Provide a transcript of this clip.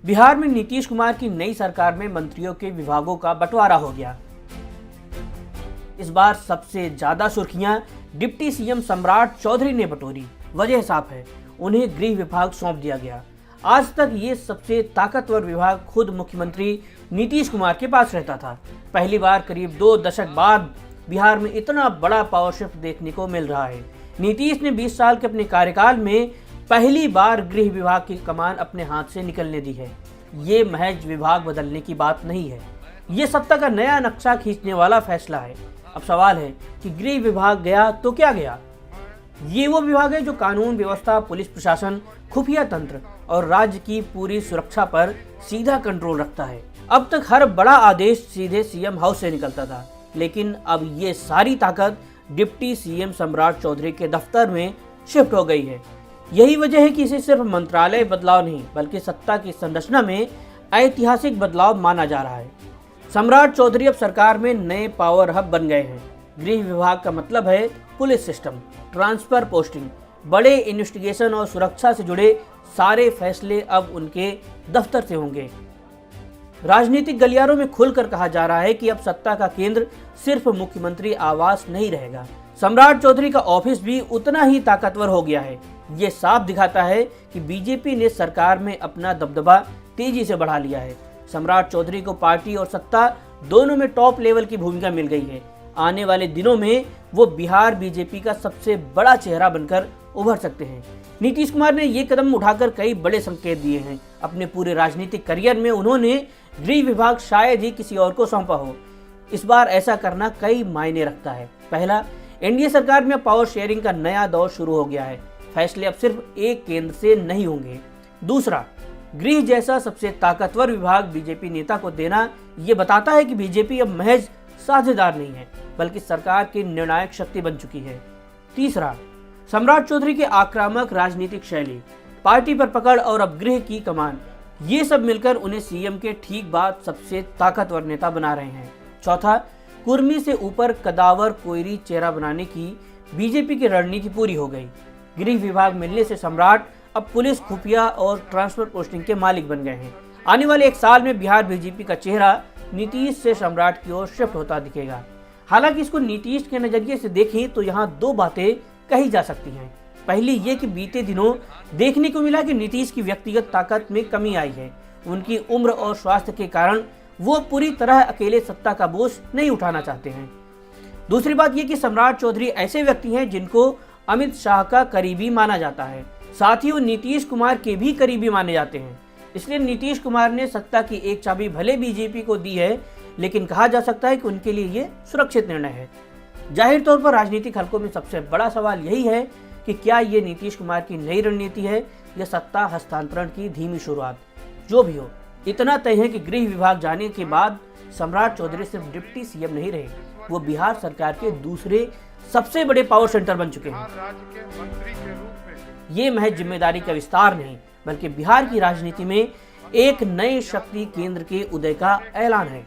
बिहार में नीतीश कुमार की नई सरकार में मंत्रियों के विभागों का बंटवारा हो गया। इस बार सबसे ज्यादा सुर्खियां डिप्टी सीएम सम्राट चौधरी ने बटोरी। वजह साफ है, उन्हें गृह विभाग सौंप दिया गया। आज तक ये सबसे ताकतवर विभाग खुद मुख्यमंत्री नीतीश कुमार के पास रहता था। पहली बार करीब 2 दशक बाद बिहार में इतना बड़ा पावर शिफ्ट देखने को मिल रहा है। नीतीश ने 20 साल के अपने कार्यकाल में पहली बार गृह विभाग की कमान अपने हाथ से निकलने दी है। ये महज विभाग बदलने की बात नहीं है, ये सत्ता का नया नक्शा खींचने वाला फैसला है। अब सवाल है कि गृह विभाग गया तो क्या गया? ये वो विभाग है जो कानून व्यवस्था, पुलिस प्रशासन, खुफिया तंत्र और राज्य की पूरी सुरक्षा पर सीधा कंट्रोल रखता है। अब तक हर बड़ा आदेश सीधे सीएम हाउस से निकलता था, लेकिन अब ये सारी ताकत डिप्टी सीएम सम्राट चौधरी के दफ्तर में शिफ्ट हो गई है। यही वजह है कि इसे सिर्फ मंत्रालय बदलाव नहीं, बल्कि सत्ता की संरचना में ऐतिहासिक बदलाव माना जा रहा है। सम्राट चौधरी अब सरकार में नए पावर हब बन गए हैं। गृह विभाग का मतलब है पुलिस सिस्टम, ट्रांसफर पोस्टिंग, बड़े इन्वेस्टिगेशन और सुरक्षा से जुड़े सारे फैसले अब उनके दफ्तर से होंगे। राजनीतिक गलियारों में खुलकर कहा जा रहा है कि अब सत्ता का केंद्र सिर्फ मुख्यमंत्री आवास नहीं रहेगा, सम्राट चौधरी का ऑफिस भी उतना ही ताकतवर हो गया है। ये साफ दिखाता है कि बीजेपी ने सरकार में अपना दबदबा तेजी से बढ़ा लिया है। सम्राट चौधरी को पार्टी और सत्ता दोनों में टॉप लेवल की भूमिका मिल गई है। आने वाले दिनों में वो बिहार बीजेपी का सबसे बड़ा चेहरा बनकर उभर सकते हैं। नीतीश कुमार ने ये कदम उठाकर कई बड़े संकेत दिए हैं। अपने पूरे राजनीतिक करियर में उन्होंने गृह विभाग शायद ही किसी और को सौंपा हो। इस बार ऐसा करना कई मायने रखता है। पहला, एनडीए सरकार में पावर शेयरिंग का नया दौर शुरू हो गया है। फैसले अब सिर्फ एक केंद्र से नहीं होंगे। दूसरा, गृह जैसा सबसे ताकतवर विभाग बीजेपी नेता को देना ये बताता है कि बीजेपी अब महज साझेदार नहीं है, बल्कि सरकार की निर्णायक शक्ति बन चुकी है। तीसरा, सम्राट चौधरी के आक्रामक राजनीतिक शैली, पार्टी पर पकड़ और अब गृह की कमान, ये सब मिलकर उन्हें सीएम के ठीक बाद सबसे ताकतवर नेता बना रहे हैं। चौथा, कुर्मी से ऊपर कदावर कोयरी चेहरा बनाने की बीजेपी की रणनीति पूरी हो गई। गृह विभाग मिलने से सम्राट अब पुलिस, खुफिया और ट्रांसफर पोस्टिंग के मालिक बन गए हैं। आने वाले एक साल में बिहार बीजेपी का चेहरा नीतीश से सम्राट की ओर शिफ्ट होता दिखेगा। हालांकि इसको नीतीश के नजरिए से देखें तो यहाँ 2 बातें कही जा सकती हैं। पहली ये कि बीते दिनों देखने को मिला कि नीतीश की व्यक्तिगत ताकत में कमी आई है। उनकी उम्र और स्वास्थ्य के कारण वो पूरी तरह अकेले सत्ता का बोझ नहीं उठाना चाहते हैं। दूसरी बात ये कि सम्राट चौधरी ऐसे व्यक्ति हैं जिनको अमित शाह का करीबी माना जाता है, साथ ही वो नीतीश कुमार के भी करीबी माने जाते हैं। इसलिए नीतीश कुमार ने सत्ता की एक चाबी भले बीजेपी को दी है, लेकिन कहा जा सकता है कि उनके लिए ये सुरक्षित निर्णय है। जाहिर तौर पर राजनीतिक हलकों में सबसे बड़ा सवाल यही है कि क्या ये नीतीश कुमार की नई रणनीति है या सत्ता हस्तांतरण की धीमी शुरुआत। जो भी हो, इतना तय है कि गृह विभाग जाने के बाद सम्राट चौधरी सिर्फ डिप्टी सीएम नहीं रहे, वो बिहार सरकार के दूसरे सबसे बड़े पावर सेंटर बन चुके हैं। ये महज जिम्मेदारी का विस्तार नहीं, बल्कि बिहार की राजनीति में एक नए शक्ति केंद्र के उदय का ऐलान है।